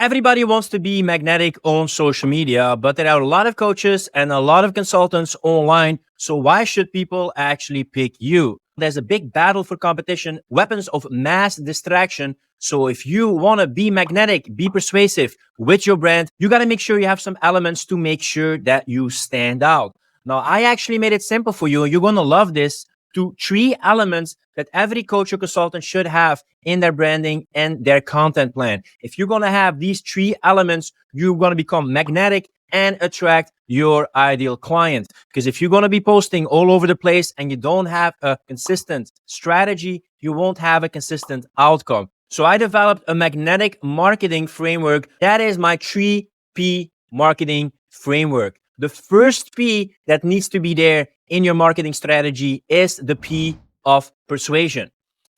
Everybody wants to be magnetic on social media, but there are a lot of coaches and a lot of consultants online. So why should people actually pick you? There's a big battle for competition, weapons of mass distraction. So if you want to be magnetic, be persuasive with your brand, you got to make sure you have some elements to make sure that you stand out. Now, I actually made it simple for you. You're going to love this. To 3 elements that every coach or consultant should have in their branding and their content plan. If you're going to have these 3 elements, you're going to become magnetic and attract your ideal client. Because if you're going to be posting all over the place and you don't have a consistent strategy, you won't have a consistent outcome. So I developed a magnetic marketing framework. That is my 3P marketing framework. The first P that needs to be there in your marketing strategy is the P of persuasion.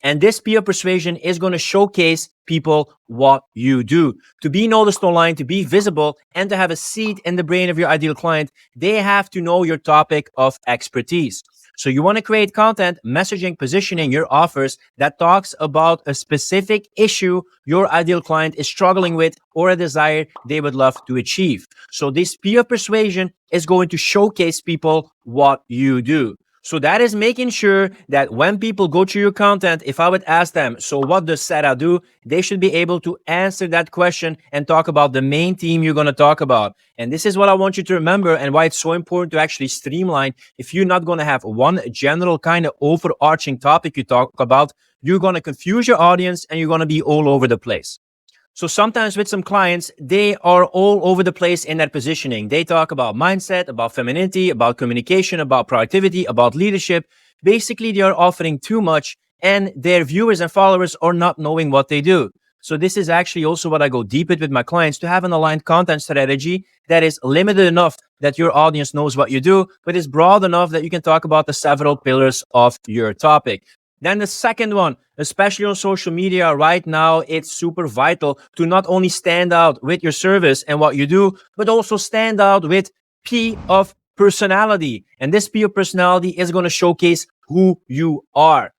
And this P of persuasion is going to showcase people what you do. To be noticed online, to be visible, and to have a seat in the brain of your ideal client, they have to know your topic of expertise. So you want to create content, messaging, positioning your offers that talks about a specific issue your ideal client is struggling with or a desire they would love to achieve. So this P of persuasion is going to showcase people what you do. So that is making sure that when people go to your content, if I would ask them, so what does Sarah do? They should be able to answer that question and talk about the main theme you're going to talk about. And this is what I want you to remember and why it's so important to actually streamline. If you're not going to have one general kind of overarching topic you talk about, you're going to confuse your audience and you're going to be all over the place. So sometimes with some clients, they are all over the place in their positioning. They talk about mindset, about femininity, about communication, about productivity, about leadership. Basically, they are offering too much and their viewers and followers are not knowing what they do. So this is actually also what I go deep with my clients, to have an aligned content strategy that is limited enough that your audience knows what you do, but is broad enough that you can talk about the several pillars of your topic. Then the second one, especially on social media right now, it's super vital to not only stand out with your service and what you do, but also stand out with P of personality. And this P of personality is going to showcase who you are.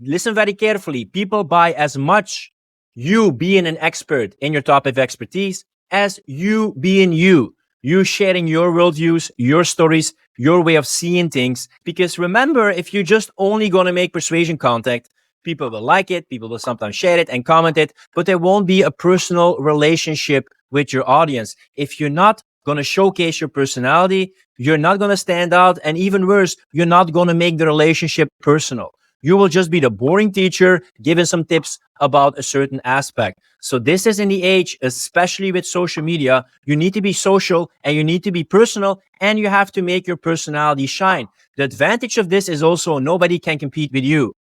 Listen very carefully. People buy as much you being an expert in your topic of expertise as you being you. You sharing your worldviews, your stories, your way of seeing things. Because remember, if you're just only going to make persuasion content, people will like it, people will sometimes share it and comment it, but there won't be a personal relationship with your audience. If you're not going to showcase your personality, you're not going to stand out, and even worse, you're not going to make the relationship personal. You will just be the boring teacher giving some tips about a certain aspect. So this is in the age, especially with social media, you need to be social and you need to be personal and you have to make your personality shine. The advantage of this is also nobody can compete with you.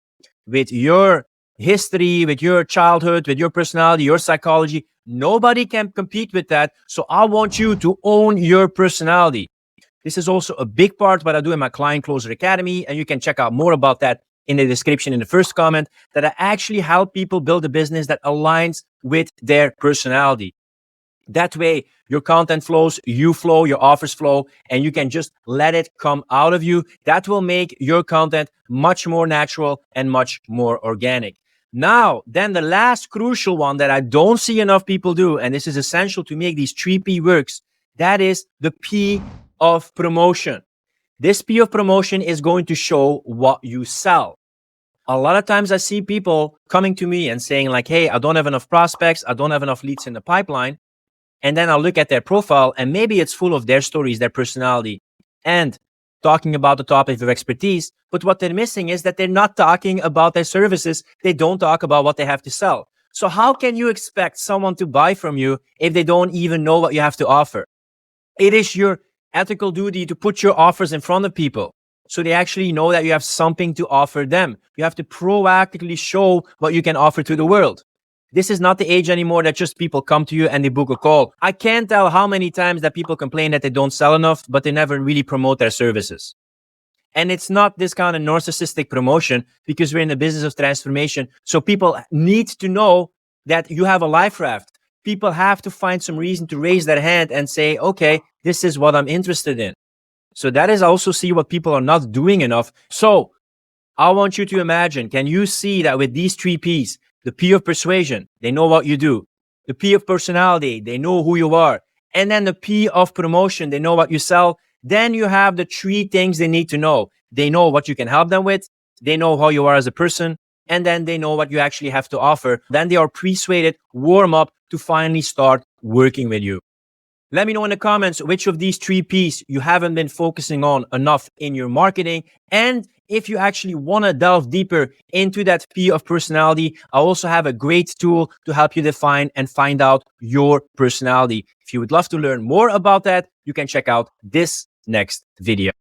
With your history, with your childhood, with your personality, your psychology, nobody can compete with that. So I want you to own your personality. This is also a big part what I do in my Client Closer Academy, and you can check out more about that in the description in the first comment, that I actually help people build a business that aligns with their personality. That way, your content flows, you flow, your offers flow, and you can just let it come out of you. That will make your content much more natural and much more organic. Now, then the last crucial one that I don't see enough people do, and this is essential to make these 3P works, that is the P of promotion. This P of promotion is going to show what you sell. A lot of times I see people coming to me and saying like, hey, I don't have enough prospects. I don't have enough leads in the pipeline. And then I'll look at their profile and maybe it's full of their stories, their personality, and talking about the topic of expertise. But what they're missing is that they're not talking about their services. They don't talk about what they have to sell. So how can you expect someone to buy from you if they don't even know what you have to offer? It is your ethical duty to put your offers in front of people so they actually know that you have something to offer them. You have to proactively show what you can offer to the world. This is not the age anymore that just people come to you and they book a call. I can't tell how many times that people complain that they don't sell enough, but they never really promote their services. And it's not this kind of narcissistic promotion, because we're in the business of transformation. So people need to know that you have a life raft. People have to find some reason to raise their hand and say, okay, this is what I'm interested in. So that is also see what people are not doing enough. So I want you to imagine, can you see that with these 3 Ps, the P of persuasion, they know what you do. The P of personality, they know who you are. And then the P of promotion, they know what you sell. Then you have the 3 things they need to know. They know what you can help them with. They know how you are as a person. And then they know what you actually have to offer. Then they are persuaded, warm up to finally start working with you. Let me know in the comments which of these 3 P's you haven't been focusing on enough in your marketing. And if you actually want to delve deeper into that P of personality, I also have a great tool to help you define and find out your personality. If you would love to learn more about that, you can check out this next video.